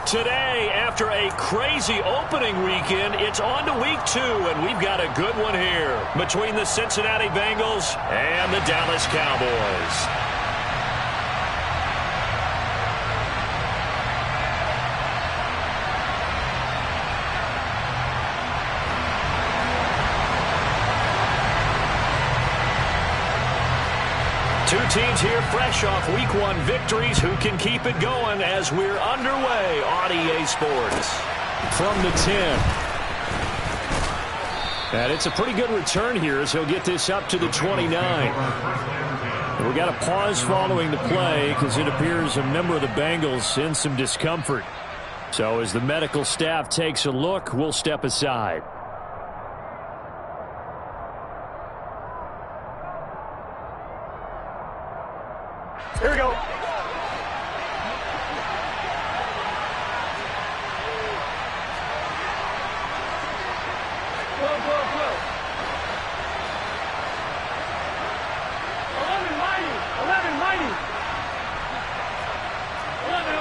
Today, after a crazy opening weekend, it's on to week 2, and we've got a good one here between the Cincinnati Bengals and the Dallas Cowboys. Two teams here fresh off Week 1 victories who can keep it going as we're underway on EA Sports. From the 10. And it's a pretty good return here as he'll get this up to the 29. We got a pause following the play because it appears a member of the Bengals in some discomfort. So as the medical staff takes a look, we'll step aside. Here we go. Go, go, go. 11 mighty. 11 mighty. 11.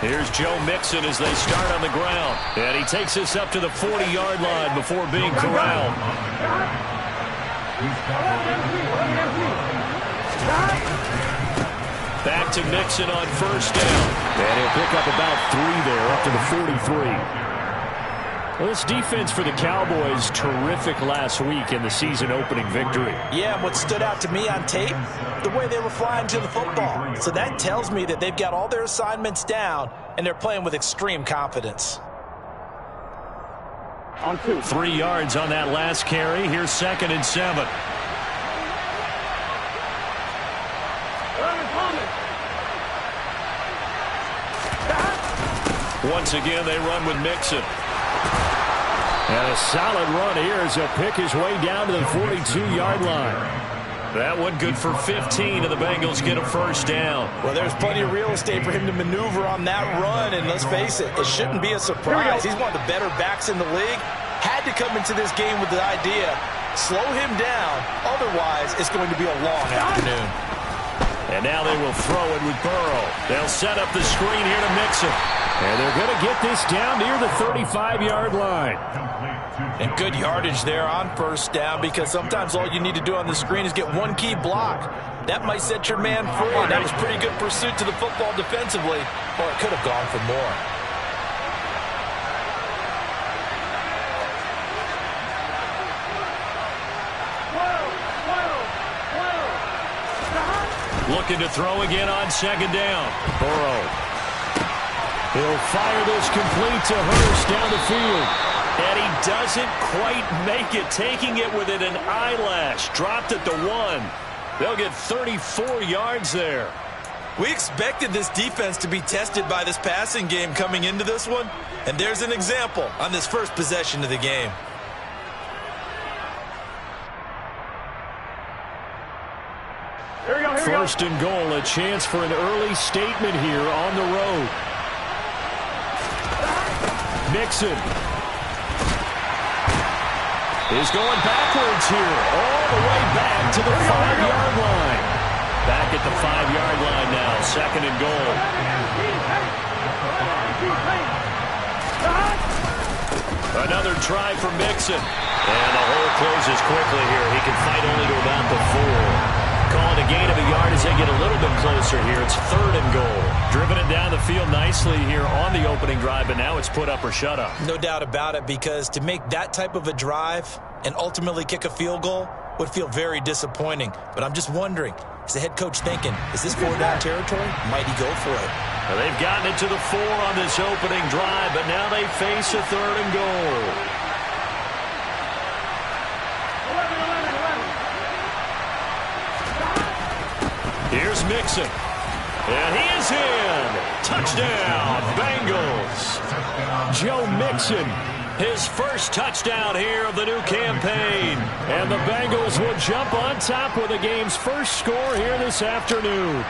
Here's Joe Mixon as they start on the ground. And he takes us up to the 40-yard line before being corralled. Back to Mixon on first down. And he'll pick up about 3 there up to the 43. Well, this defense for the Cowboys, terrific last week in the season-opening victory. Yeah, and what stood out to me on tape, the way they were flying to the football. So that tells me that they've got all their assignments down, and they're playing with extreme confidence. On 2. 3 yards on that last carry. Here's 2nd and 7. Once again, they run with Mixon. And a solid run here as he'll pick his way down to the 42-yard line. That one good for 15, and the Bengals get a first down. Well, there's plenty of real estate for him to maneuver on that run, and let's face it, it shouldn't be a surprise. He's one of the better backs in the league. Had to come into this game with the idea, slow him down, otherwise it's going to be a long afternoon. And now they will throw it with Burrow. They'll set up the screen here to Mixon. And they're going to get this down near the 35-yard line. And good yardage there on first down, because sometimes all you need to do on the screen is get one key block. That might set your man free. And that was pretty good pursuit to the football defensively, or it could have gone for more. Looking to throw again on 2nd down. Burrow. He'll fire this complete to Hurst down the field. And he doesn't quite make it, taking it within an eyelash. Dropped at the 1. They'll get 34 yards there. We expected this defense to be tested by this passing game coming into this one. And there's an example on this first possession of the game. Here we go. First and goal, a chance for an early statement here on the road. Mixon is going backwards here, all the way back to the 5-yard line. Back at the 5-yard line now, 2nd and goal. Another try for Mixon. And the hole closes quickly here. He can fight only to about the 4. Calling a gain of a yard as they get a little bit closer here. It's 3rd and goal. Driven it down the field nicely here on the opening drive, but now it's put up or shut up. No doubt about it, because to make that type of a drive and ultimately kick a field goal would feel very disappointing. But I'm just wondering, is the head coach thinking, is this 4-down territory? Might he go for it? Well, they've gotten it to the 4 on this opening drive, but now they face a 3rd and goal. Here's Mixon. And he is in. Touchdown, Bengals. Joe Mixon, his first touchdown here of the new campaign. And the Bengals will jump on top with the game's first score here this afternoon.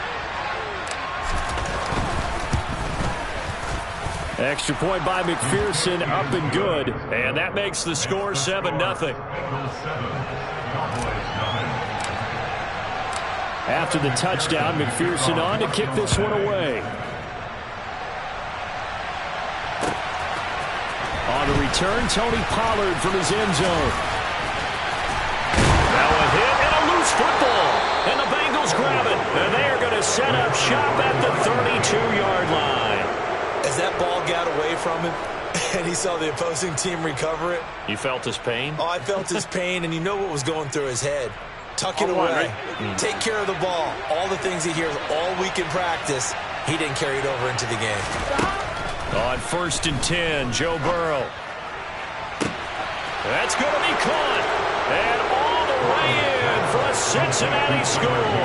Extra point by McPherson, up and good. And that makes the score 7-0. After the touchdown, McPherson on to kick this one away. On the return, Tony Pollard from his end zone. Now a hit and a loose football. And the Bengals grab it. And they are going to set up shop at the 32-yard line. As that ball got away from him and he saw the opposing team recover it. You felt his pain? Oh, I felt his pain, and you know what was going through his head. Tuck it away. Take care of the ball. All the things he hears all week in practice, he didn't carry it over into the game. On 1st and 10, Joe Burrow. That's going to be caught. And all the way in for a Cincinnati score.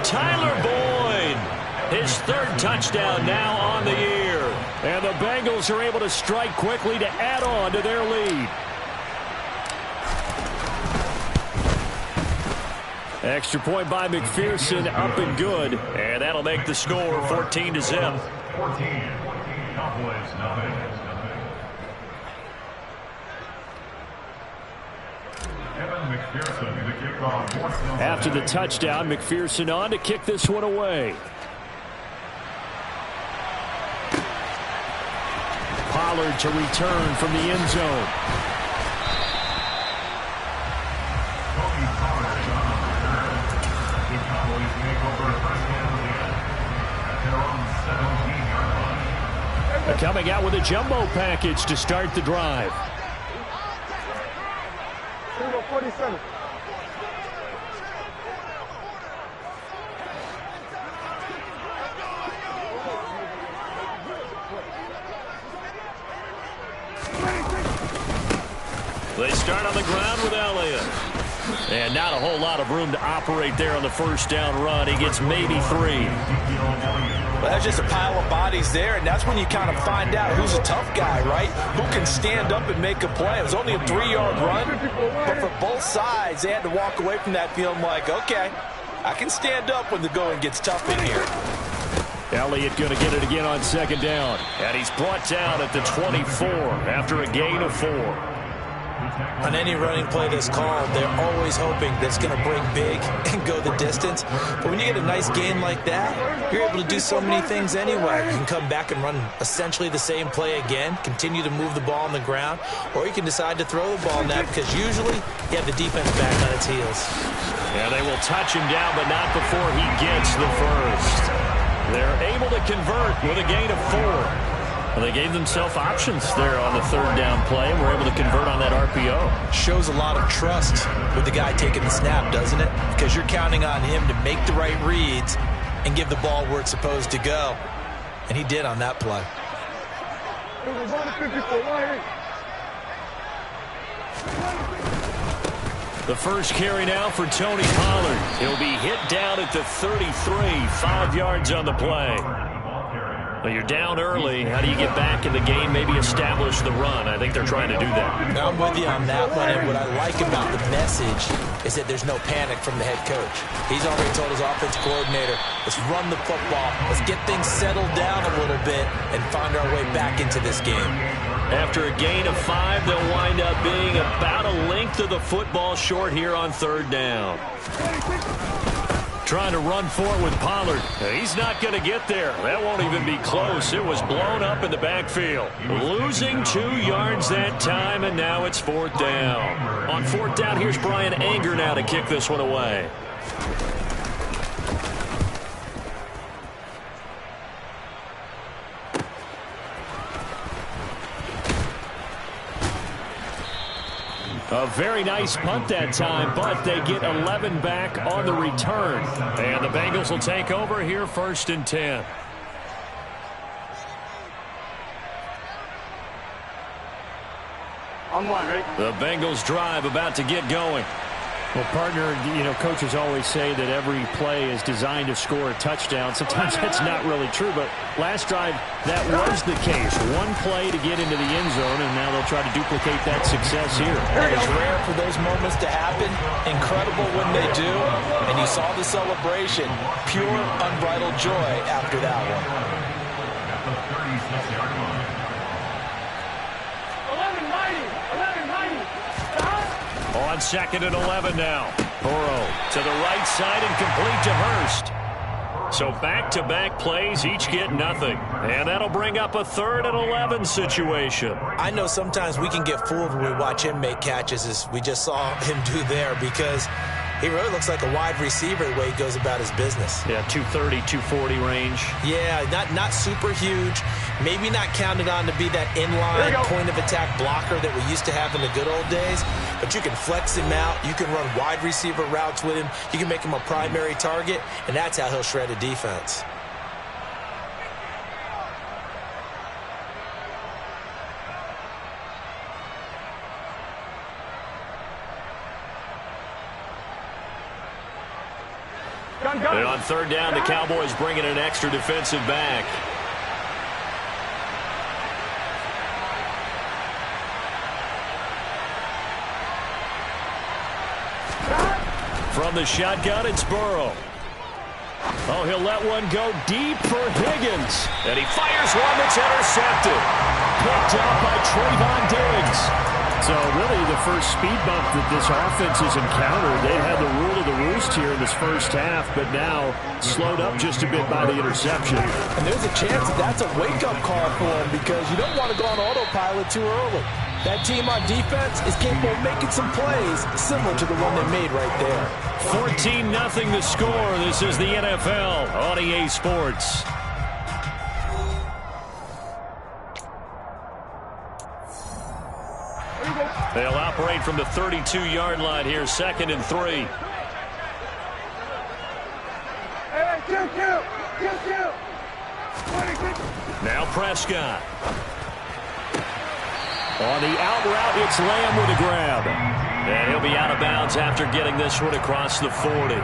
Tyler Boyd, his 3rd touchdown now on the year. And the Bengals are able to strike quickly to add on to their lead. Extra point by McPherson, up and good. And that'll make the score 14-0. 14. Cowboys nothing. McPherson, the kickoff. After the touchdown, McPherson on to kick this one away. Pollard to return from the end zone. Tony Pollard is on the return. The Cowboys make over first and 10 at their own 17-yard line. Coming out with a jumbo package to start the drive. 47. They start on the ground with Elliott. And not a whole lot of room to operate there on the first down run. He gets maybe 3. Well, that's just a pile of bodies there, and that's when you kind of find out who's a tough guy, right? Who can stand up and make a play. It was only a 3-yard run, but for both sides, they had to walk away from that feeling like, okay, I can stand up when the going gets tough in here. Elliott going to get it again on 2nd down. And he's brought down at the 24 after a gain of 4. On any running play that's called, they're always hoping that it's going to break big and go the distance. But when you get a nice gain like that, you're able to do so many things anyway. You can come back and run essentially the same play again, continue to move the ball on the ground, or you can decide to throw the ball now because usually you have the defense back on its heels. Yeah, they will touch him down, but not before he gets the first. They're able to convert with a gain of 4. Well, they gave themselves options there on the 3rd down play, and were able to convert on that RPO. Shows a lot of trust with the guy taking the snap, doesn't it? Because you're counting on him to make the right reads and give the ball where it's supposed to go. And he did on that play. The first carry now for Tony Pollard. He'll be hit down at the 33, 5 yards on the play. Well, you're down early. How do you get back in the game, maybe establish the run? I think they're trying to do that. Now I'm with you on that one, and what I like about the message is that there's no panic from the head coach. He's already told his offensive coordinator, let's run the football, let's get things settled down a little bit and find our way back into this game. After a gain of 5, they'll wind up being about a length of the football short here on 3rd down. Trying to run for it with Pollard. He's not going to get there. That won't even be close. It was blown up in the backfield. Losing 2 yards that time, and now it's 4th down. On 4th down, here's Brian Anger now to kick this one away. A very nice punt that time, but they get 11 back on the return. And the Bengals will take over here 1st and 10. I'm one, ready? The Bengals drive about to get going. Well, partner, you know, coaches always say that every play is designed to score a touchdown. Sometimes that's not really true, but last drive, that was the case. One play to get into the end zone, and now they'll try to duplicate that success here. It's rare for those moments to happen. Incredible when they do. And you saw the celebration. Pure, unbridled joy after that one. At the 36-yard line. 11 mighty. 11 mighty. On 2nd and 11 now. Burrow to the right side and complete to Hurst. So back-to-back plays, each get nothing. And that'll bring up a 3rd and 11 situation. I know sometimes we can get fooled when we watch him make catches, as we just saw him do there, because he really looks like a wide receiver the way he goes about his business. Yeah, 230, 240 range. Yeah, not super huge. Maybe not counted on to be that inline point-of-attack blocker that we used to have in the good old days. But you can flex him out. You can run wide receiver routes with him. You can make him a primary target, and that's how he'll shred a defense. And on 3rd down, the Cowboys bring in an extra defensive back. From the shotgun, it's Burrow. Oh, he'll let one go deep for Higgins. And he fires one that's intercepted. Picked up by Trayvon Diggs. So really the first speed bump that this offense has encountered. They've had the rule of the roost here in this first half, but now slowed up just a bit by the interception. And there's a chance that that's a wake-up call for him, because you don't want to go on autopilot too early. That team on defense is capable of making some plays similar to the one they made right there. 14-0 the score. This is the NFL on EA Sports. They'll operate from the 32-yard line here, 2nd and 3. Now Prescott. On the out route, it's Lamb with a grab. And he'll be out of bounds after getting this one across the 40.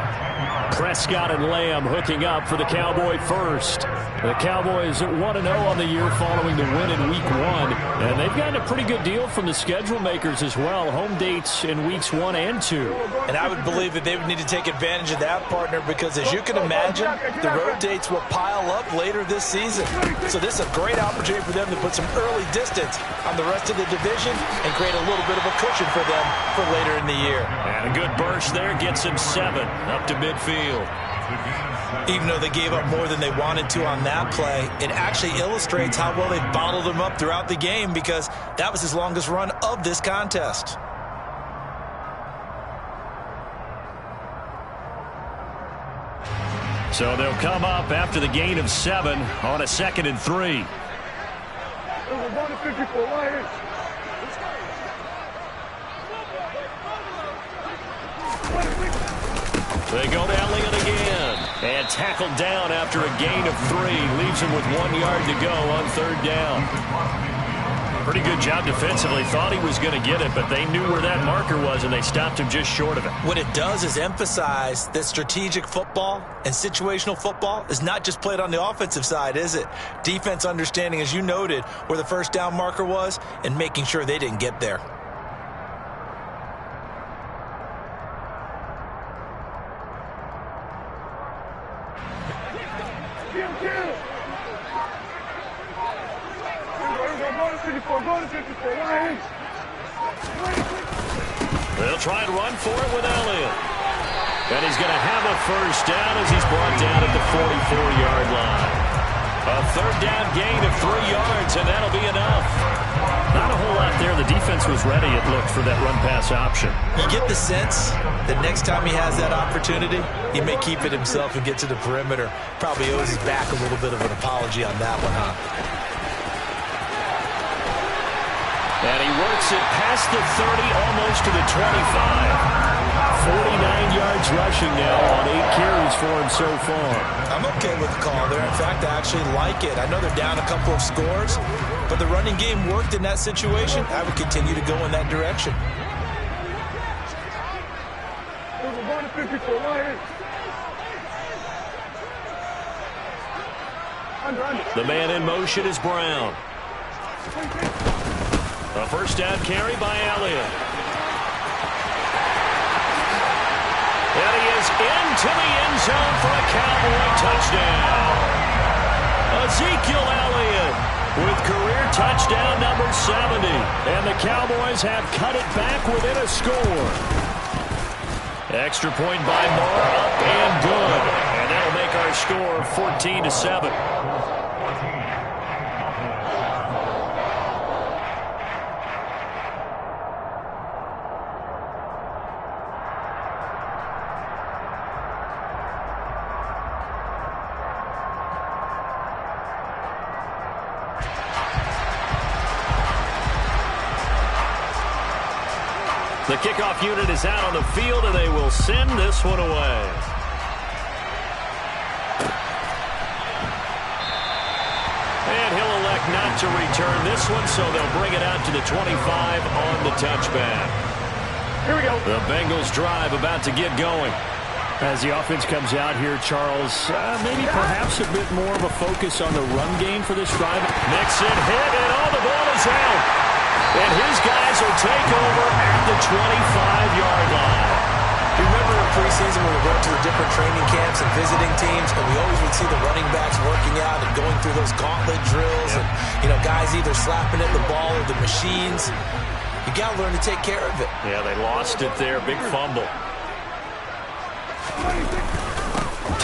Prescott and Lamb hooking up for the Cowboy first. The Cowboys 1-0 on the year following the win in Week 1. And they've gotten a pretty good deal from the schedule makers as well. Home dates in Weeks 1 and 2. And I would believe that they would need to take advantage of that, partner, because as you can imagine, the road dates will pile up later this season. So this is a great opportunity for them to put some early distance on the rest of the division and create a little bit of a cushion for them for later in the year. And a good burst there gets him 7 up to midfield. Even though they gave up more than they wanted to on that play, it actually illustrates how well they bottled him up throughout the game, because that was his longest run of this contest. So they'll come up after the gain of 7 on a 2nd and 3. They go to Elliott again. And tackled down after a gain of 3. Leaves him with 1 yard to go on 3rd down. Pretty good job defensively. Thought he was going to get it, but they knew where that marker was, and they stopped him just short of it. What it does is emphasize that strategic football and situational football is not just played on the offensive side, is it? Defense understanding, as you noted, where the 1st down marker was and making sure they didn't get there. They'll try and run for it with Elliott. And he's going to have a 1st down as he's brought down at the 44-yard line. A 3rd down gain of 3 yards, and that'll be enough. Not a whole lot there. The defense was ready, it looked, for that run-pass option. You get the sense that next time he has that opportunity, he may keep it himself and get to the perimeter. Probably owes his back a little bit of an apology on that one, huh? And he works it past the 30, almost to the 25. 49 yards rushing now on 8 carries for him so far. I'm okay with the call there. In fact, I actually like it. I know they're down a couple of scores, but the running game worked in that situation. I would continue to go in that direction. The man in motion is Brown. A 1st down carry by Elliott. And he is into the end zone for a Cowboy touchdown. Ezekiel Elliott with career touchdown number 70. And the Cowboys have cut it back within a score. Extra point by Moore, up and good. And that'll make our score 14-7. The kickoff unit is out on the field, and they will send this one away. And he'll elect not to return this one, so they'll bring it out to the 25 on the touchback. Here we go. The Bengals drive about to get going. As the offense comes out here, Charles, maybe perhaps a bit more of a focus on the run game for this drive. Mixon hit, and all the ball is out. And his guys will take over at the 25-yard line. You remember in preseason when we went to the different training camps and visiting teams, and we always would see the running backs working out and going through those gauntlet drills, and guys either slapping at the ball or the machines. You got to learn to take care of it. Yeah, they lost it there. Big fumble.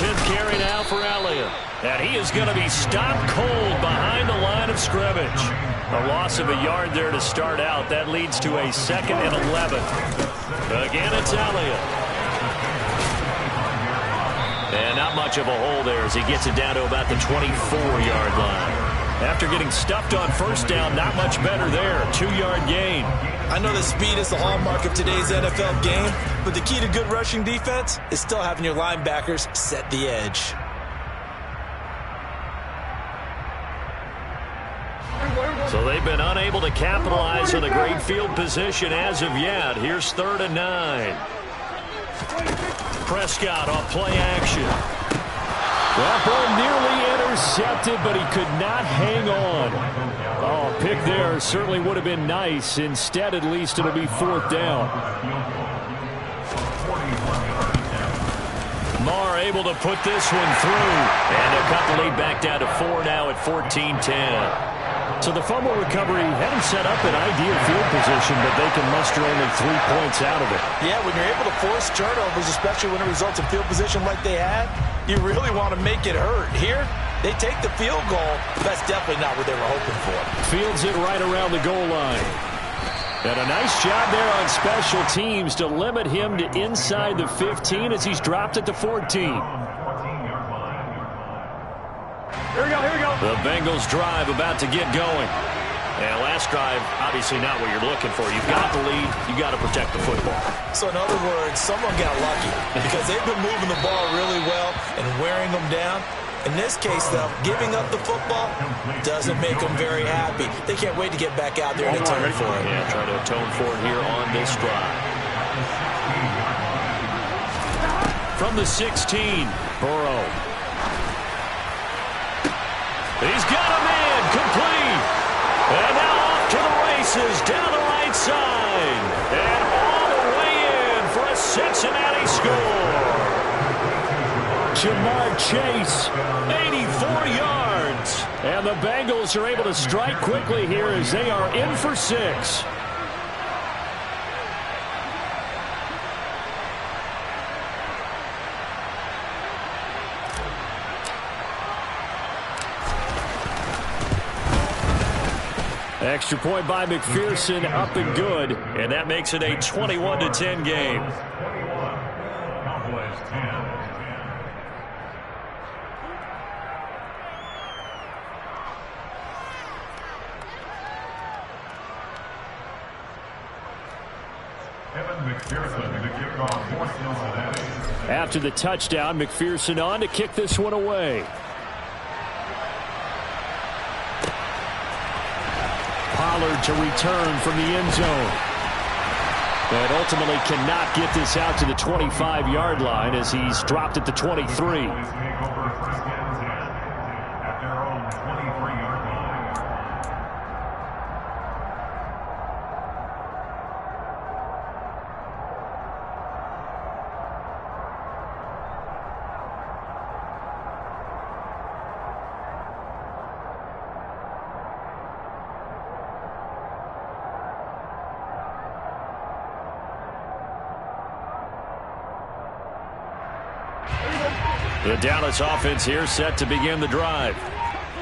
10th carry now for Elliott. And he is going to be stopped cold behind the line of scrimmage. A loss of a yard there to start out. That leads to a 2nd and 11. Again, it's Elliott. And not much of a hole there as he gets it down to about the 24-yard line. After getting stuffed on first down, not much better there. 2-yard gain. I know that speed is the hallmark of today's NFL game, but the key to good rushing defense is still having your linebackers set the edge. So they've been unable to capitalize on the great field position as of yet. Here's 3rd and 9. Prescott on play action. That ball nearly intercepted, but he could not hang on. Oh, a pick there certainly would have been nice. Instead, at least, it'll be 4th down. Marr able to put this one through. And they'll cut the lead back down to 4 now at 14-10. So the fumble recovery had him set up in ideal field position, but they can muster only 3 points out of it. Yeah, when you're able to force turnovers, especially when it results in field position like they had, you really want to make it hurt. Here, they take the field goal. That's definitely not what they were hoping for. Fields it right around the goal line. And a nice job there on special teams to limit him to inside the 15 as he's dropped at the 14. Here we go, here we go. The Bengals drive about to get going. And last drive, obviously not what you're looking for. You've got the lead. You've got to protect the football. So in other words, someone got lucky because they've been moving the ball really well and wearing them down. In this case, though, giving up the football doesn't make them very happy. They can't wait to get back out there and atone for it. Yeah, try to atone for it here on this drive. From the 16, Burrow. He's got a man complete. And now off to the races down the right side. And all the way in for a Cincinnati score. Jamar Chase, 84 yards. And the Bengals are able to strike quickly here as they are in for 6. Extra point by McPherson, up and good. And that makes it a 21-10 game. Cowboys 10. McPherson to kick off for Cincinnati. After the touchdown, McPherson on to kick this one away. Pollard to return from the end zone. But ultimately cannot get this out to the 25-yard line as he's dropped at the 23. The Dallas offense here set to begin the drive.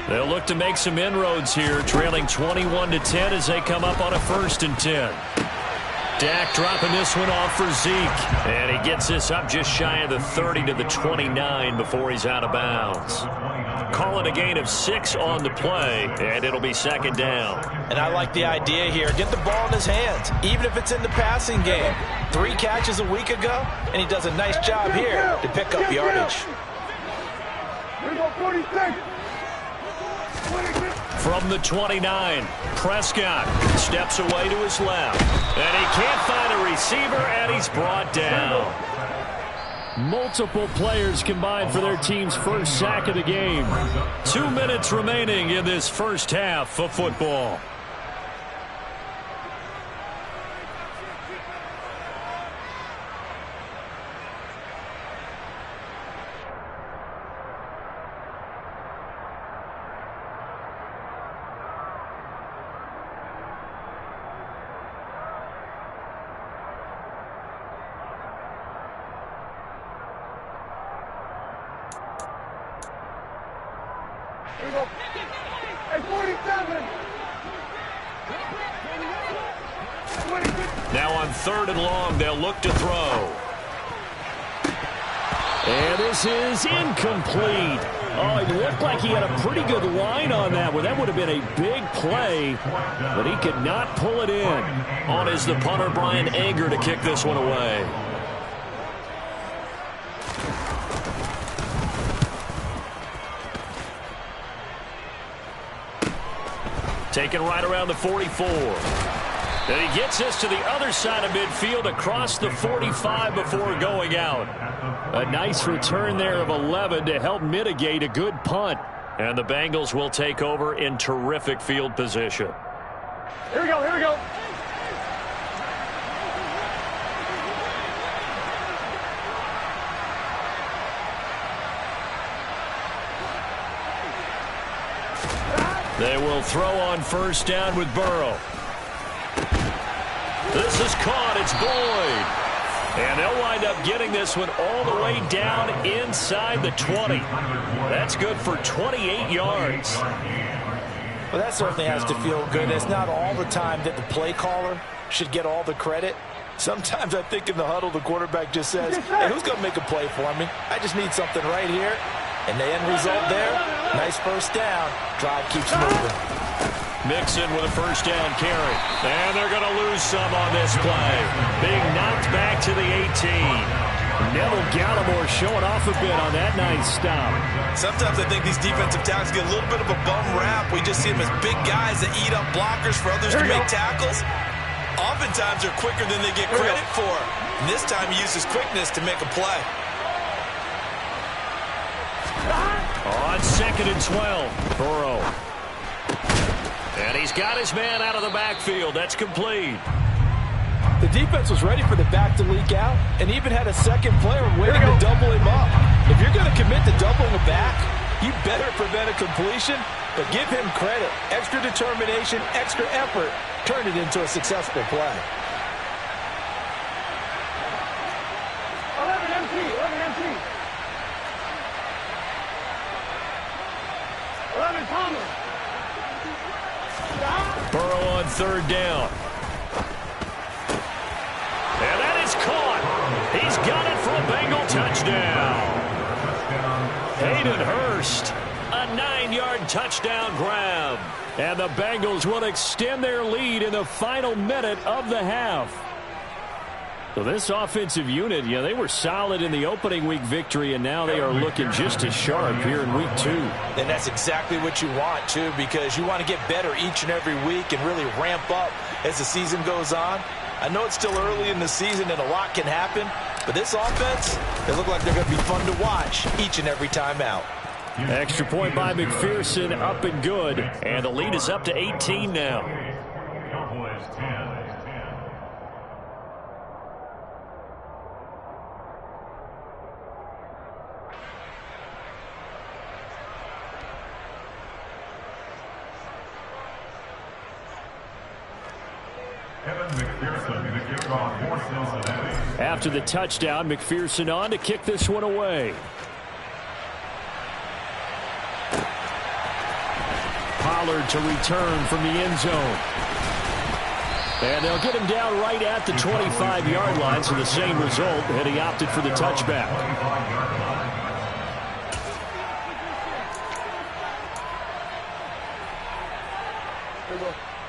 They'll look to make some inroads here, trailing 21-10 as they come up on a 1st and 10. Dak dropping this one off for Zeke. And he gets this up just shy of the 30 to the 29 before he's out of bounds. Call it a gain of 6 on the play, and it'll be 2nd down. And I like the idea here. Get the ball in his hands, even if it's in the passing game. 3 catches a week ago, and he does a nice job here to pick up yardage. Here we go, 46. From the 29, Prescott steps away to his left. And he can't find a receiver, and he's brought down. Multiple players combined for their team's first sack of the game. 2 minutes remaining in this first half of football. Here we go. Hey, 47. Now on 3rd and long, they'll look to throw. And this is incomplete. Oh, it looked like he had a pretty good line on that one. That would have been a big play, but he could not pull it in. On is the punter, Brian Anger, to kick this one away. Taken right around the 44. And he gets this to the other side of midfield across the 45 before going out. A nice return there of 11 to help mitigate a good punt. And the Bengals will take over in terrific field position. Here we go, here we go. They will throw on 1st down with Burrow. This is caught. It's Boyd. And they'll wind up getting this one all the way down inside the 20. That's good for 28 yards. Well, that certainly has to feel good. It's not all the time that the play caller should get all the credit. Sometimes I think in the huddle, the quarterback just says, hey, who's going to make a play for me? I just need something right here. And the end result there, nice 1st down. Drive keeps moving. Mixon with a 1st down carry. And they're going to lose some on this play. Being knocked back to the 18. Neville Gallimore showing off a bit on that nice stop. Sometimes I think these defensive tackles get a little bit of a bum rap. We just see them as big guys that eat up blockers for others to make tackles. Oftentimes they're quicker than they get credit for. And this time he uses quickness to make a play. On 2nd and 12, Burrow. And he's got his man out of the backfield. That's complete. The defense was ready for the back to leak out and even had a second player waiting to double him up. If you're going to commit to doubling a back, you better prevent a completion, but give him credit. Extra determination, extra effort, turned it into a successful play. 11 MT, 11 MT. 11 Thomas. Burrow on 3rd down. And that is caught. He's got it for a Bengal touchdown. Hayden Hurst, a 9-yard touchdown grab. And the Bengals will extend their lead in the final minute of the half. So this offensive unit, they were solid in the opening week victory, and now they are looking just as sharp here in week 2. And that's exactly what you want, too, because you want to get better each and every week and really ramp up as the season goes on. I know it's still early in the season and a lot can happen, but this offense, they look like they're going to be fun to watch each and every time out. Extra point by McPherson, up and good. And the lead is up to 18 now. Cowboys 10. After the touchdown, McPherson on to kick this one away. Pollard to return from the end zone. And they'll get him down right at the 25-yard line, so the same result, and he opted for the touchback.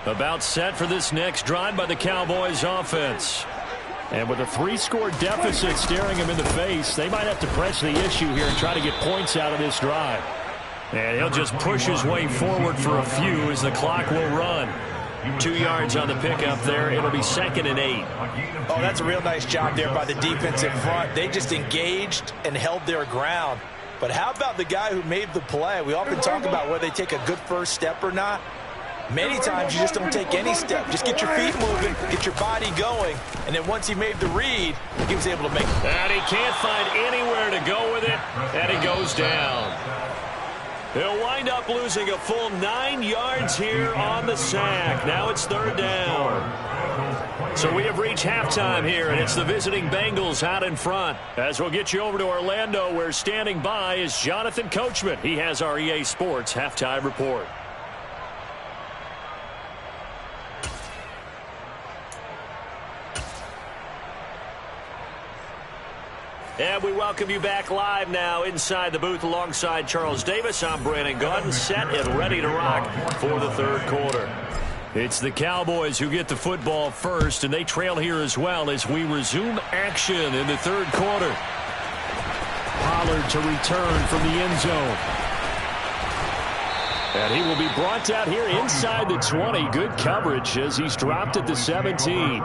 About set for this next drive by the Cowboys offense. And with a 3-score deficit staring him in the face, they might have to press the issue here and try to get points out of this drive. And he'll just push his way forward for a few as the clock will run. 2 yards on the pickup there. It'll be 2nd and 8. Oh, that's a real nice job there by the defensive front. They just engaged and held their ground. But how about the guy who made the play? We often talk about whether they take a good first step or not. Many times you just don't take any step. Just get your feet moving, get your body going, and then once he made the read, he was able to make it. And he can't find anywhere to go with it, and he goes down. He'll wind up losing a full 9 yards here on the sack. Now it's 3rd down. So we have reached halftime here, and it's the visiting Bengals out in front. As we'll get you over to Orlando, where standing by is Jonathan Coachman. He has our EA Sports halftime report. And we welcome you back live now inside the booth alongside Charles Davis. I'm Brandon Gaudin, set and ready to rock for the 3rd quarter. It's the Cowboys who get the football first, and they trail here as well as we resume action in the 3rd quarter. Pollard to return from the end zone. And he will be brought down here inside the 20. Good coverage as he's dropped at the 17.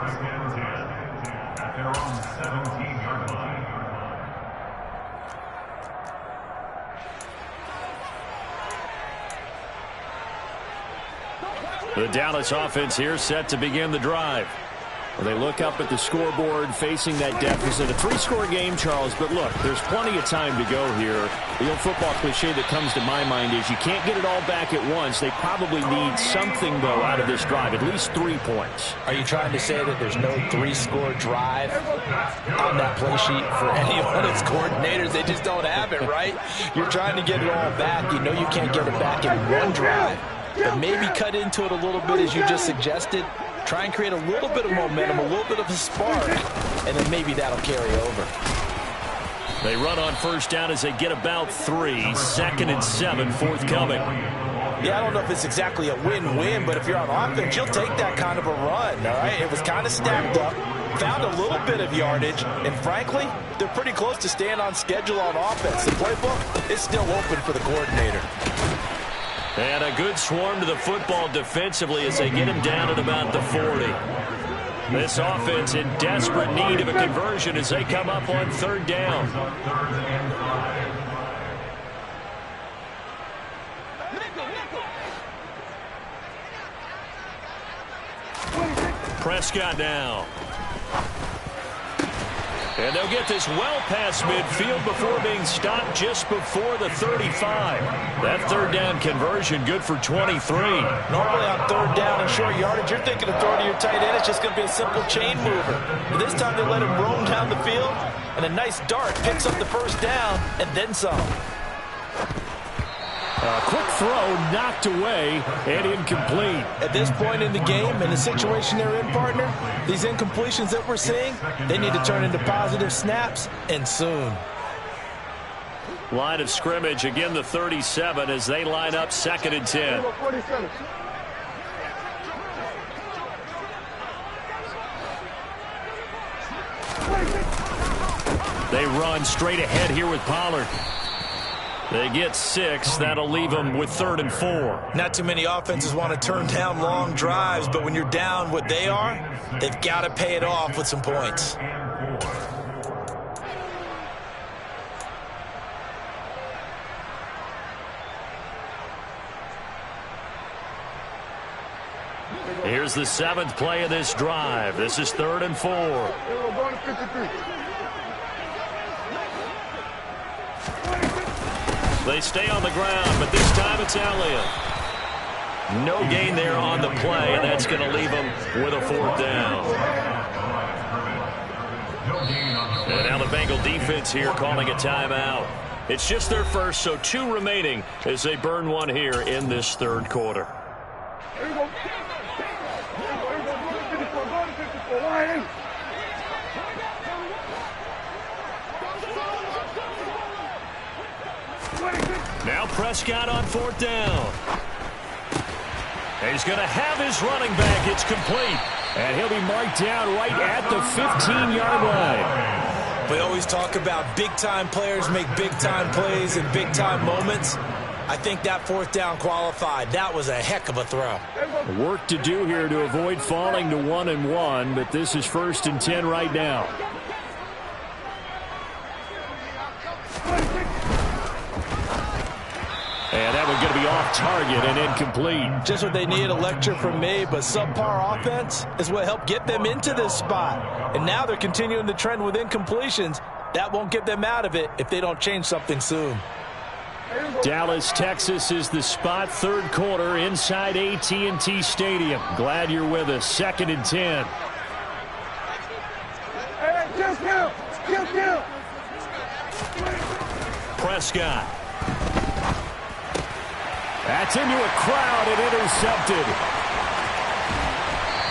The Dallas offense here set to begin the drive. They look up at the scoreboard facing that deficit. A 3-score game, Charles, but look, there's plenty of time to go here. The old football cliche that comes to my mind is you can't get it all back at once. They probably need something, though, out of this drive, at least 3 points. Are you trying to say that there's no 3-score drive on that play sheet for any one of its coordinators? They just don't have it, right? You're trying to get it all back. You know you can't get it back in one drive. But maybe cut into it a little bit, as you just suggested. Try and create a little bit of momentum, a little bit of a spark, and then maybe that'll carry over. They run on 1st down as they get about 3. 2nd and 7 forthcoming. Yeah, I don't know if it's exactly a win-win, but if you're on offense, you'll take that kind of a run, all right? It was kind of stacked up, found a little bit of yardage, and frankly, they're pretty close to staying on schedule on offense. The playbook is still open for the coordinator. And a good swarm to the football defensively as they get him down at about the 40. This offense in desperate need of a conversion as they come up on 3rd down. Prescott now. And they'll get this well past midfield before being stopped just before the 35. That 3rd down conversion good for 23. Normally on 3rd down and short yardage, you're thinking of throwing to your tight end. It's just going to be a simple chain mover. But this time they let him roam down the field, and a nice dart picks up the 1st down and then some. A quick throw knocked away and incomplete. At this point in the game, in the situation they're in, partner, these incompletions that we're seeing, they need to turn into positive snaps, and soon. Line of scrimmage, again the 37 as they line up 2nd and 10. They run straight ahead here with Pollard. They get 6. That'll leave them with 3rd and 4. Not too many offenses want to turn down long drives, but when you're down what they are, they've got to pay it off with some points. Here's the 7th play of this drive. This is 3rd and 4. They stay on the ground, but this time it's Elliott. No gain there on the play, and that's going to leave them with a 4th down. And now the Bengal defense here calling a timeout. It's just their first, so 2 remaining as they burn one here in this 3rd quarter. Now Prescott on 4th down. He's going to have his running back. It's complete. And he'll be marked down right at the 15-yard line. We always talk about big-time players make big-time plays in big-time moments. I think that 4th down qualified. That was a heck of a throw. Work to do here to avoid falling to 1-1, but this is 1st and 10 right now. And that one's going to be off target and incomplete. Just what they need, a lecture from me, but subpar offense is what helped get them into this spot. And now they're continuing the trend with incompletions. That won't get them out of it if they don't change something soon. Dallas, Texas is the spot, 3rd quarter inside AT&T Stadium. Glad you're with us. 2nd and 10. Hey, just count. Just count. Prescott. That's into a crowd and intercepted.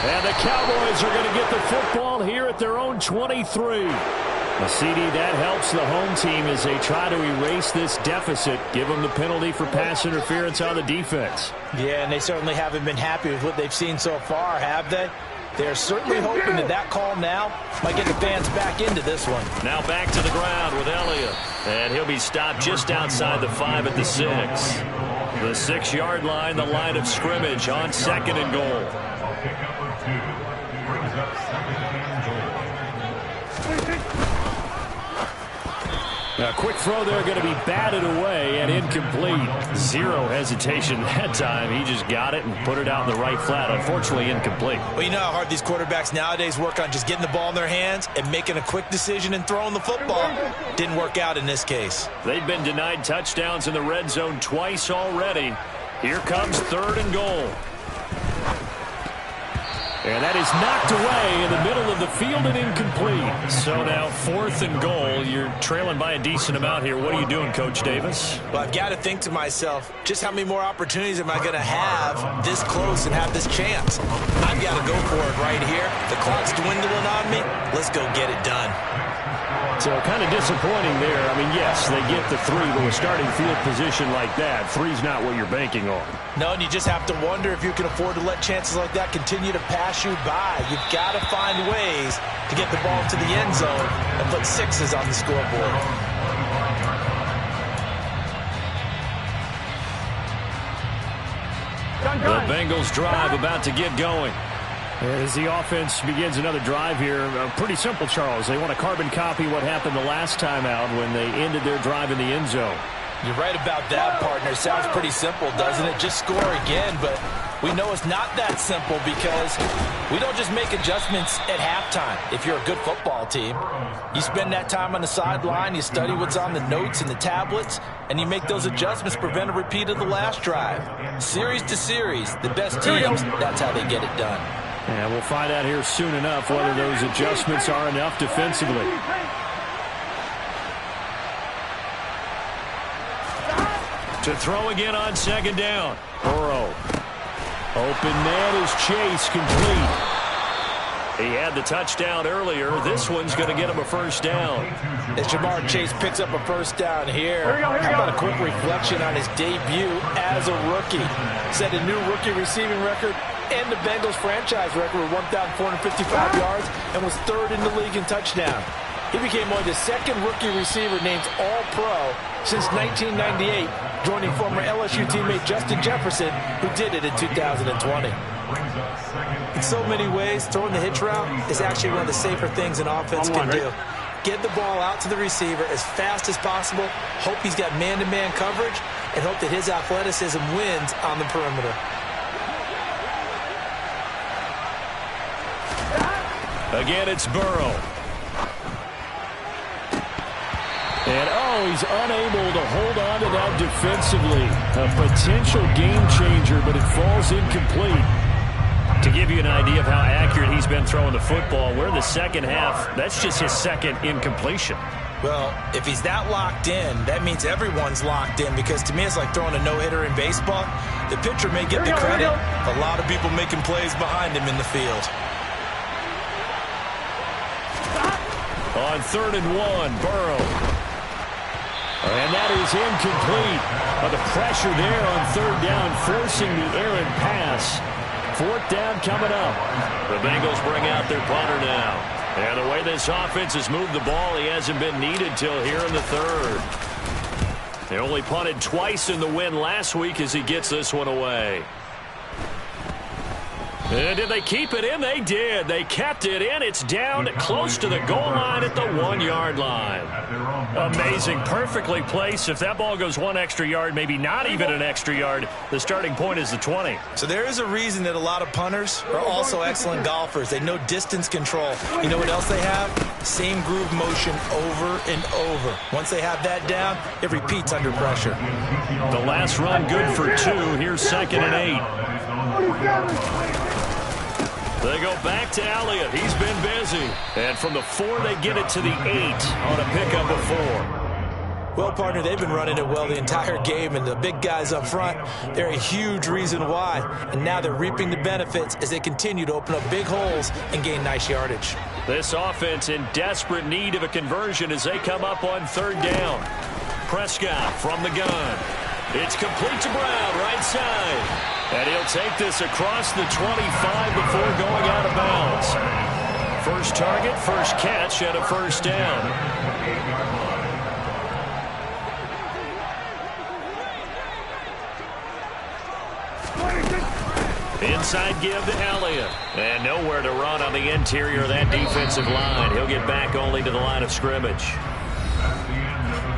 And the Cowboys are going to get the football here at their own 23. A CD that helps the home team as they try to erase this deficit, give them the penalty for pass interference on the defense. Yeah, and they certainly haven't been happy with what they've seen so far, have they? They're certainly hoping that that call now might get the fans back into this one. Now back to the ground with Elliott. And he'll be stopped just outside the 5 at the 6. The 6-yard line, the line of scrimmage on 2nd and goal. A pickup of 2 brings up 2nd and goal. A quick throw there going to be batted away and incomplete. Zero hesitation that time. He just got it and put it out in the right flat. Unfortunately, incomplete. Well, you know how hard these quarterbacks nowadays work on just getting the ball in their hands and making a quick decision and throwing the football. Didn't work out in this case. They've been denied touchdowns in the red zone twice already. Here comes 3rd and goal. And that is knocked away in the middle of the field and incomplete. So now 4th and goal. You're trailing by a decent amount here. What are you doing, Coach Davis? Well, I've got to think to myself, just how many more opportunities am I going to have this close and have this chance? I've got to go for it right here. The clock's dwindling on me. Let's go get it done. So kind of disappointing there. I mean, yes, they get the 3, but with starting field position like that, 3's not what you're banking on. No, and you just have to wonder if you can afford to let chances like that continue to pass you by. You've got to find ways to get the ball to the end zone and put 6s on the scoreboard. The Bengals drive about to get going. As the offense begins another drive here, pretty simple, Charles. They want to carbon copy what happened the last time out when they ended their drive in the end zone. You're right about that, partner. Sounds pretty simple, doesn't it? Just score again, but we know it's not that simple because we don't just make adjustments at halftime. If you're a good football team, you spend that time on the sideline, you study what's on the notes and the tablets, and you make those adjustments to prevent a repeat of the last drive. Series to series, the best teams, that's how they get it done. And we'll find out here soon enough whether those adjustments are enough defensively. To throw again on 2nd down. Burrow. Open man is Chase, complete. He had the touchdown earlier. This one's going to get him a 1st down. As Jamar Chase picks up a 1st down here, how about a quick reflection on his debut as a rookie? Set a new rookie receiving record and the Bengals franchise record with 1,455 yards and was 3rd in the league in touchdown. He became only the 2nd rookie receiver named All-Pro since 1998, joining former LSU teammate Justin Jefferson, who did it in 2020. In so many ways, throwing the hitch route is actually one of the safer things an offense can do. Get the ball out to the receiver as fast as possible, hope he's got man-to-man coverage, and hope that his athleticism wins on the perimeter. Again, it's Burrow. And, he's unable to hold on to that defensively. A potential game changer, but it falls incomplete. To give you an idea of how accurate he's been throwing the football, we're in the second half. That's just his 2nd incompletion. Well, if he's that locked in, that means everyone's locked in, because to me it's like throwing a no-hitter in baseball. The pitcher may get the credit, a lot of people making plays behind him in the field. On 3rd and 1, Burrow. And that is incomplete. The pressure there on third down, forcing the errant pass. Fourth down coming up. The Bengals bring out their punter now. And the way this offense has moved the ball, he hasn't been needed till here in the third. They only punted twice in the win last week as he gets this one away. And did they keep it in? They did. They kept it in. It's down close to the goal line at the 1-yard line. Amazing. Perfectly placed. If that ball goes one extra yard, maybe not even an extra yard, the starting point is the 20. So there is a reason that a lot of punters are also excellent golfers. They know distance control. You know what else they have? Same groove motion over and over. Once they have that down, it repeats under pressure. The last run good for 2. Here's 2nd and 8. They go back to Elliott. He's been busy. And from the 4, they get it to the 8 on a pickup of 4. Well, partner, they've been running it well the entire game, and the big guys up front, they're a huge reason why. And now they're reaping the benefits as they continue to open up big holes and gain nice yardage. This offense in desperate need of a conversion as they come up on third down. Prescott from the gun. It's complete to Brown, right side. And he'll take this across the 25 before going out of bounds. First target, first catch, and a first down. Inside give to Elliott. And nowhere to run on the interior of that defensive line. He'll get back only to the line of scrimmage.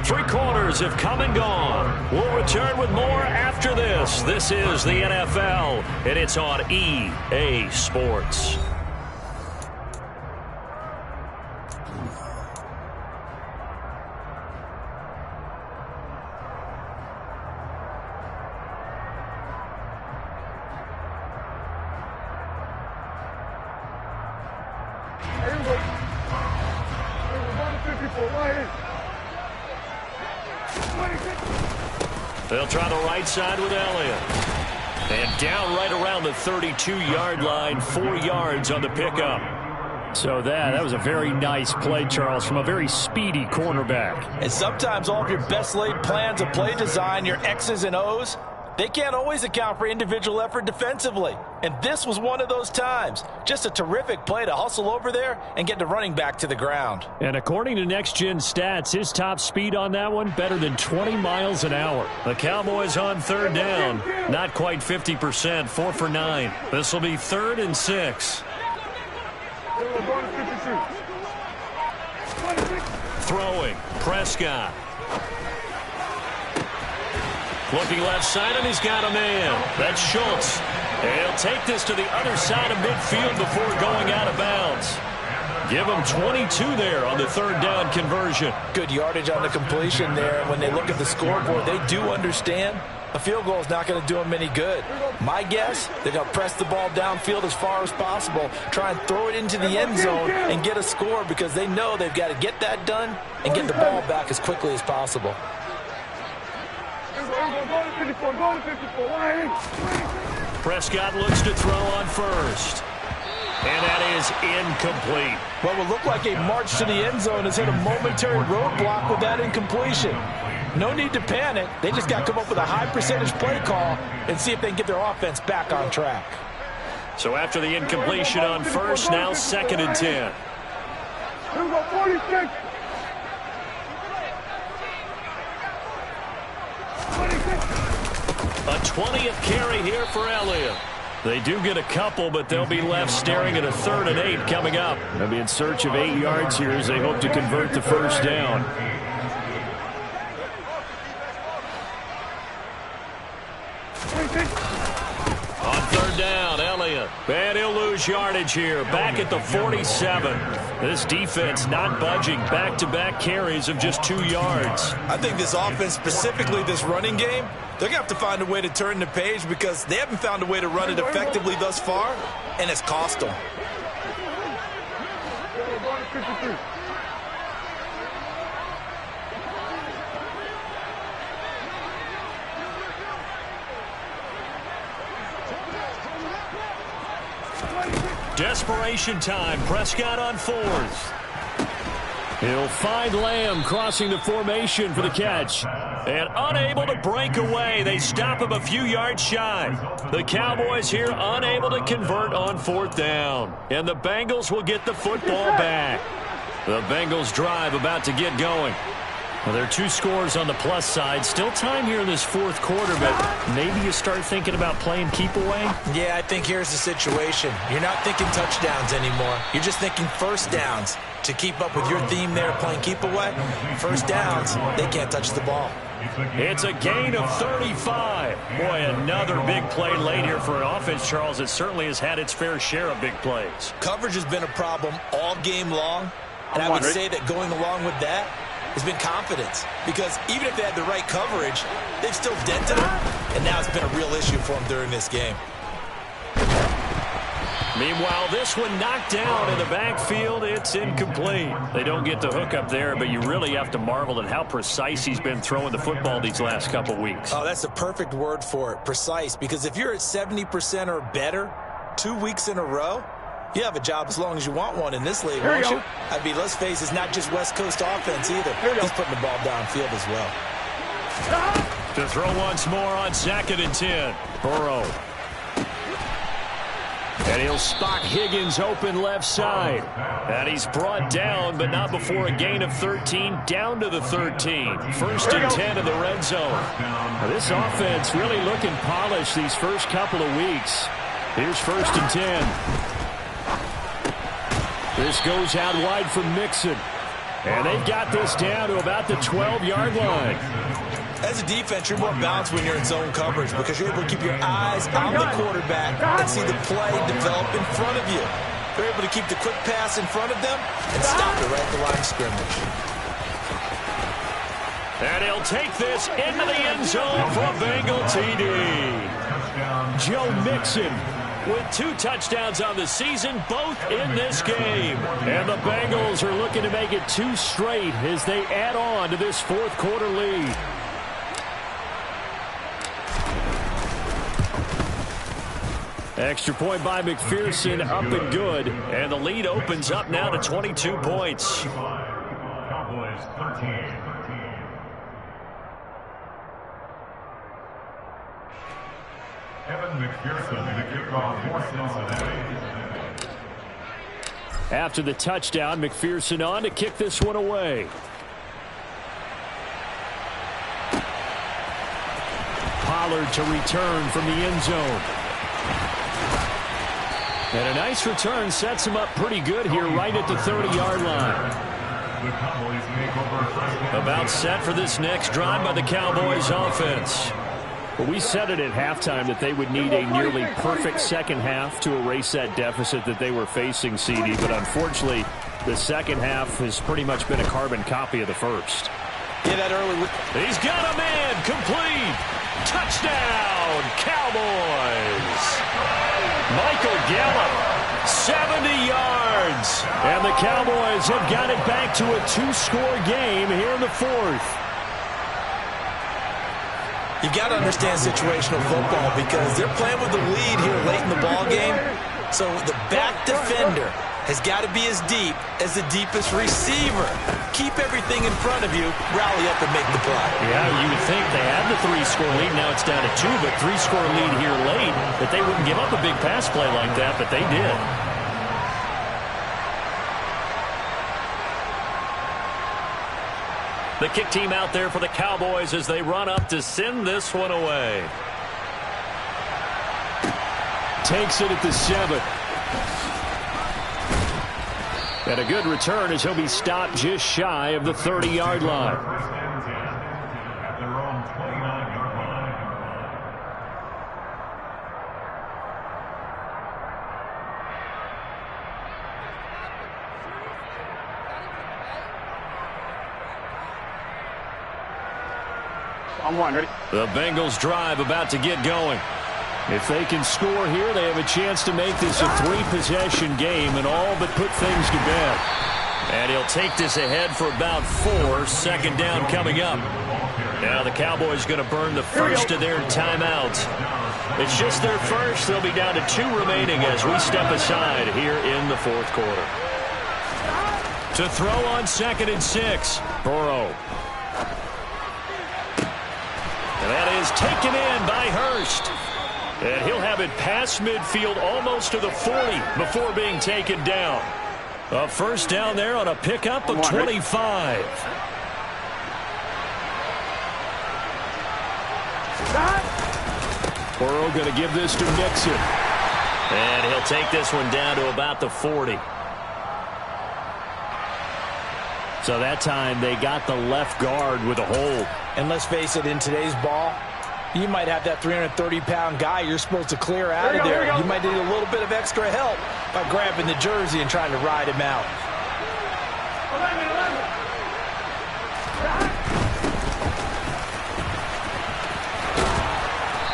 3 quarters have come and gone. We'll return with more after this. This is the NFL, and it's on EA Sports. They'll try the right side with Elliott. And down right around the 32-yard line, 4 yards on the pickup. So that was a very nice play, Charles, from a very speedy cornerback. And sometimes all of your best laid plans of play design, your X's and O's, they can't always account for individual effort defensively. And this was one of those times. Just a terrific play to hustle over there and get the running back to the ground. And according to Next Gen Stats, his top speed on that one, better than 20 miles an hour. The Cowboys on third down. Not quite 50%, 4 for 9. This will be 3rd and 6. Throwing, Prescott. Looking left side, and he's got a man. That's Schultz. And he'll take this to the other side of midfield before going out of bounds. Give him 22 there on the third down conversion. Good yardage on the completion there. When they look at the scoreboard, they do understand a field goal is not going to do them any good. My guess, they're going to press the ball downfield as far as possible, try and throw it into the end zone and get a score because they know they've got to get that done and get the ball back as quickly as possible. Prescott looks to throw on first. And that is incomplete. What will look like a march to the end zone has hit a momentary roadblock with that incompletion. No need to panic. They just got to come up with a high percentage play call and see if they can get their offense back on track. So after the incompletion on first, now 2nd and 10. A 20th carry here for Elliott. They do get a couple, but they'll be left staring at a 3rd and 8 coming up. They'll be in search of 8 yards here as they hope to convert the first down. On third down, Elliott. And he'll lose yardage here. Back at the 47. This defense not budging. Back-to-back carries of just 2 yards. I think this offense, specifically this running game, they're going to have to find a way to turn the page because they haven't found a way to run it effectively thus far, and it's cost them. Desperation time. Prescott on 4th. He'll find Lamb crossing the formation for the catch. And unable to break away. They stop him a few yards shy. The Cowboys here unable to convert on 4th down. And the Bengals will get the football back. The Bengals drive about to get going. Well, there are 2 scores on the plus side. Still time here in this 4th quarter, but maybe you start thinking about playing keep away? Yeah, I think here's the situation. You're not thinking touchdowns anymore. You're just thinking first downs. To keep up with your theme there, playing keep away, first downs, they can't touch the ball. It's a gain of 35. Boy, another big play late here for an offense, Charles, that certainly has had its fair share of big plays. Coverage has been a problem all game long, and I would say that going along with that has been confidence. Because even if they had the right coverage, they've still dented them, and now it's been a real issue for them during this game. Meanwhile, this one knocked down in the backfield. It's incomplete. They don't get the hook up there, but you really have to marvel at how precise he's been throwing the football these last couple weeks. Oh, that's the perfect word for it, precise. Because if you're at 70% or better 2 weeks in a row, you have a job as long as you want one in this league, won't you? I mean, let's face it, it's not just West Coast offense either. He's putting the ball downfield as well. To throw once more on 2nd and 10. Burrow. And he'll spot Higgins open left side. And he's brought down, but not before a gain of 13, down to the 13. 1st and 10 in the red zone. Now, this offense really looking polished these first couple of weeks. Here's 1st and 10. This goes out wide for Mixon. And they've got this down to about the 12-yard line. As a defense, you're more balanced when you're in zone coverage because you're able to keep your eyes on the quarterback and see the play develop in front of you. They're able to keep the quick pass in front of them and stop it right at the line of scrimmage. And he'll take this into the end zone for a Bengal TD. Joe Mixon with 2 touchdowns on the season, both in this game. And the Bengals are looking to make it 2 straight as they add on to this 4th quarter lead. Extra point by McPherson, up and good. And the lead opens up now to 22 points. Cowboys 13. Evan McPherson, the kickoff for Cincinnati. After the touchdown, McPherson on to kick this one away. Pollard to return from the end zone. And a nice return sets him up pretty good here right at the 30-yard line. About set for this next drive by the Cowboys offense. Well, we said it at halftime that they would need a nearly perfect second half to erase that deficit that they were facing, CD. But unfortunately, the second half has pretty much been a carbon copy of the first. Yeah, that early. He's got a man complete. Touchdown, Cowboys. Michael Gallup, 70 yards. And the Cowboys have got it back to a 2-score game here in the 4th. You've got to understand situational football because they're playing with the lead here late in the ball game. So the back defender has got to be as deep as the deepest receiver. Keep everything in front of you, rally up and make the play. Yeah, you would think they had the 3-score lead. Now it's down to 2, but 3-score lead here late, that they wouldn't give up a big pass play like that, but they did. The kick team out there for the Cowboys as they run up to send this one away. Takes it at the 7. And a good return as he'll be stopped just shy of the 30-yard line. At their own 29-yard line. I'm one, ready? The Bengals drive about to get going. If they can score here, they have a chance to make this a 3-possession game and all but put things to bed. And he'll take this ahead for about 4. Second down coming up. Now the Cowboys going to burn the first of their timeouts. It's just their first. They'll be down to 2 remaining as we step aside here in the 4th quarter. To throw on 2nd and 6. Burrow. And that is taken in by Hurst. And he'll have it past midfield almost to the 40 before being taken down. A first down there on a pickup of 25. Burrow going to give this to Mixon. And he'll take this one down to about the 40. So that time they got the left guard with a hold. And let's face it, in today's ball, you might have that 330-pound guy you're supposed to clear out of there. You might need a little bit of extra help by grabbing the jersey and trying to ride him out.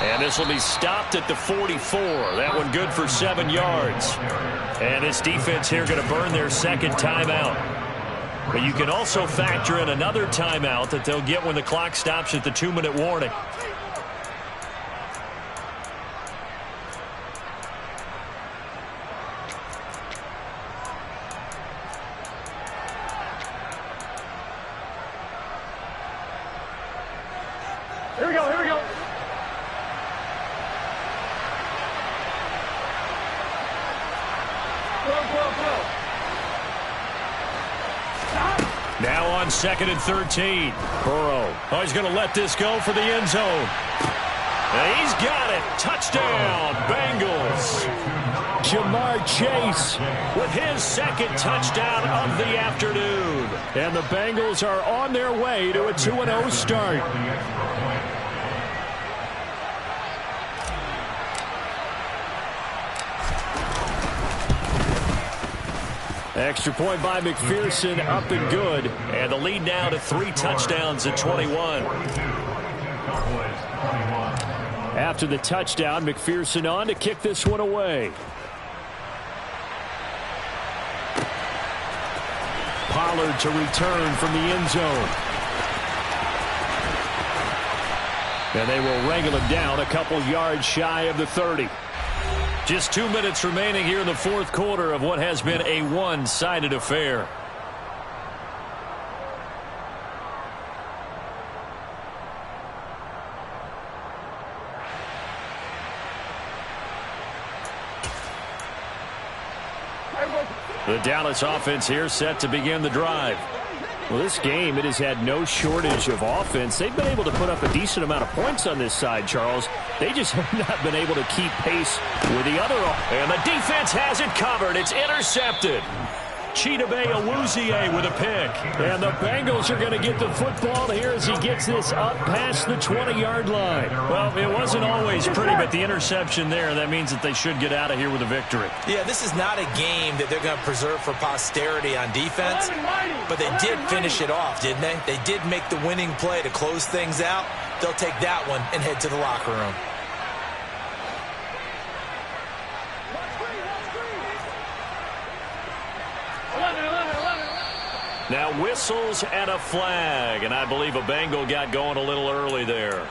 And this will be stopped at the 44. That one good for 7 yards. And this defense here going to burn their second timeout. But you can also factor in another timeout that they'll get when the clock stops at the 2-minute warning. Here we go, here we go. Now on 2nd and 13. Burrow. Oh, he's going to let this go for the end zone. And he's got it. Touchdown, Bengals. Jamar Chase with his second touchdown of the afternoon. And the Bengals are on their way to a 2-0 start. Extra point by McPherson, up and good. And the lead now to 3 touchdowns at 21. After the touchdown, McPherson on to kick this one away. Pollard to return from the end zone. And they will wrangle him down a couple yards shy of the 30. Just 2 minutes remaining here in the fourth quarter of what has been a one-sided affair. The Dallas offense here set to begin the drive. Well, this game, it has had no shortage of offense. They've been able to put up a decent amount of points on this side, Charles. They just have not been able to keep pace with the other. And the defense has it covered. It's intercepted. Chidobe Awuzie with a pick. And the Bengals are going to get the football here as he gets this up past the 20-yard line. Well, it wasn't always pretty, but the interception there, that means that they should get out of here with a victory. Yeah, this is not a game that they're going to preserve for posterity on defense, but they did finish it off, didn't they? They did make the winning play to close things out. They'll take that one and head to the locker room. Now whistles and a flag, and I believe a Bengal got going a little early there.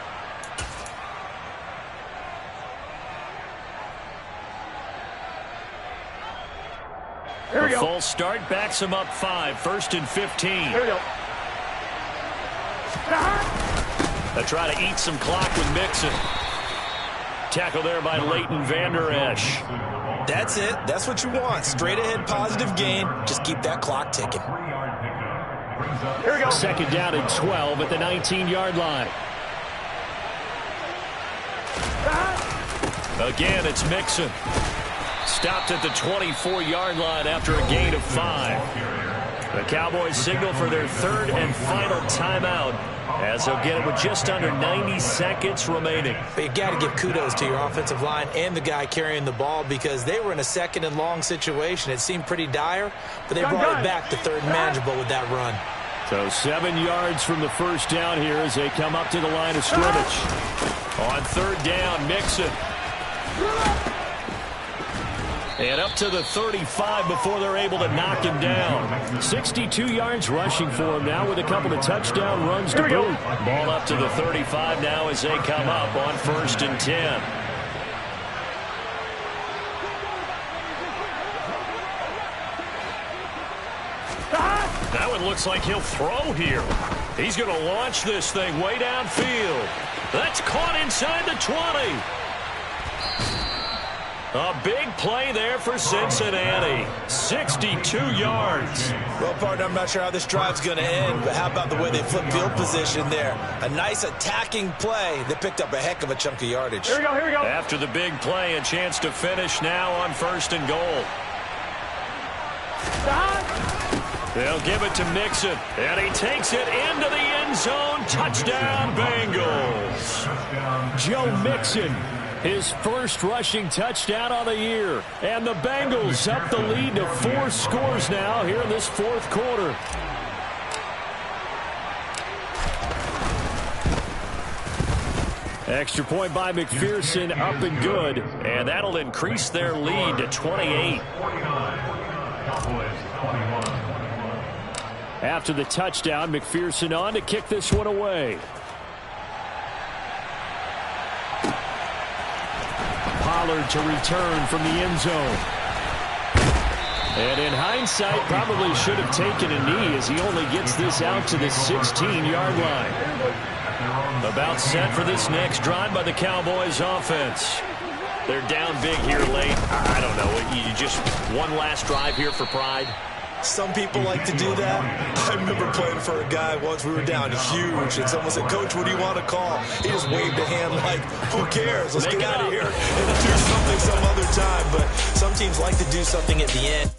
The false start backs him up 5, 1st and 15. Here we go. They try to eat some clock with Mixon. Tackle there by Leighton Vander Esch. That's it. That's what you want. Straight ahead positive gain. Just keep that clock ticking. Here we go. Second down and 12 at the 19-yard line. Again, it's Mixon. Stopped at the 24-yard line after a gain of 5. The Cowboys signal for their third and final timeout as they'll get it with just under 90 seconds remaining. But you got to give kudos to your offensive line and the guy carrying the ball because they were in a second and long situation. It seemed pretty dire, but they brought it back to third and manageable with that run. So 7 yards from the first down here as they come up to the line of scrimmage. On third down, Mixon. And up to the 35 before they're able to knock him down. 62 yards rushing for him now with a couple of touchdown runs to boot. Ball up to the 35 now as they come up on 1st and 10. That one looks like he'll throw here. He's going to launch this thing way downfield. That's caught inside the 20. A big play there for Cincinnati. 62 yards. Well, partner, I'm not sure how this drive's going to end, but how about the way they flip field position there? A nice attacking play that picked up a heck of a chunk of yardage. Here we go, here we go. After the big play, a chance to finish now on 1st and goal. They'll give it to Mixon, and he takes it into the end zone. Touchdown, Bengals. Joe Mixon, his first rushing touchdown on the year. And the Bengals up the lead to 4 scores now here in this 4th quarter. Extra point by McPherson, up and good. And that'll increase their lead to 28. After the touchdown, McPherson on to kick this one away. Pollard to return from the end zone. And in hindsight, probably should have taken a knee as he only gets this out to the 16-yard line. About set for this next drive by the Cowboys offense. They're down big here late. I don't know. You just one last drive here for pride. Some people like to do that. I remember playing for a guy once. We were down huge, and someone said, "Coach, what do you want to call?" He just waved a hand like, "Who cares? Let's get out of here and do something some other time." But some teams like to do something at the end.